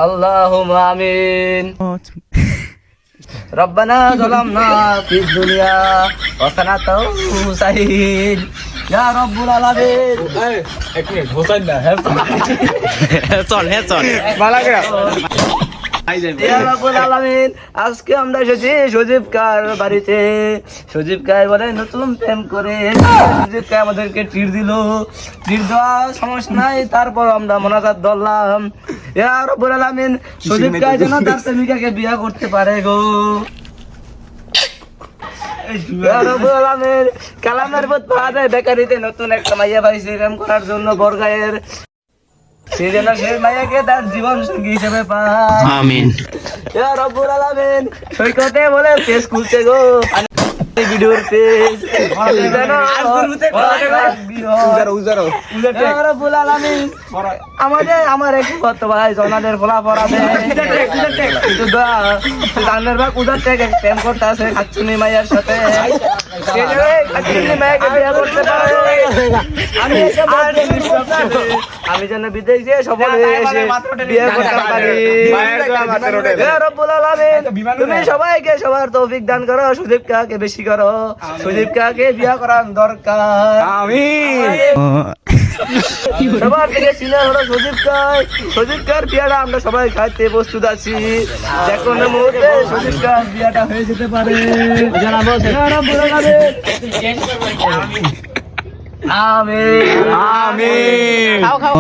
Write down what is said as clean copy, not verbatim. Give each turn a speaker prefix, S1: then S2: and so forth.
S1: আল্লাহুম্মা আমিন। রব্বানা যালামনা ফিদ দুনিয়া ওয়াসানাতাও হুসাইন ইয়া রাব্বুল আলামিন।
S2: এক মিনিট হোসেন না
S3: চল
S1: ভালো করে ইয়া রাব্বুল আলামিন। আজকে আমরা এসেছি সজীব কার বাড়িতে। সজীব কার বলে নতুন প্রেম করে সজীব কার আমাদেরকে ট্রিট দিল। ট্রিট দেওয়া সমস্যা নাই, তারপর আমরা মোনাজাত ধরলাম। ইয়া রাব্বুল আলামিন, সজীব কার যেন তার প্রেমিকাকে বিয়ে করতে পারে গো। ইয়া রাব্বুল আলামিন, কালামের পথ পাওয়া যায় বেকারিতে নতুন একটা মাইয়া পাইছে প্রেম করার জন্য বরগায়ের। সেই জন্য সেই মাইয়াকে তার জীবন সঙ্গী হিসেবে পায়।
S3: আমিন।
S1: ইয়া রাব্বুল আলামিন, সৈকতে বলে পেজ খুলছে গো, ভিডিওর পেজ। ইয়া রাব্বুল আলামিন, আমার এক কত ভাই জনাদের ফলা পড়াবে জানের ভাগ উদার থেকে প্রেম করতে আছে খাচ্ছুনি মাইয়ার সাথে। সেই জন্য খাচ্ছুনি মাইয়াকে বিয়ে করতে পারে। আমি যেন বিদেশ যেয়ে সফল হয়ে এসে বিয়ে করতে পারি। ইয়া রাব্বুল আলামিন, তুমি সবাইকে সবার তৌফিক দান করো, সুদীপ কাকে বেশি করো, সুদীপ কাকে বিয়ে করার দরকার।
S2: আমিন।
S1: সবার থেকে সিনিয়র হলো সজীব কার বিয়াটা আমরা সবাই খাইতে প্রস্তুত আছি। যে কোনো মুহূর্তে সজীব কার বিয়াটা হয়ে যেতে পারে। জানাবো আমিন।
S2: আমিন।
S1: খাও।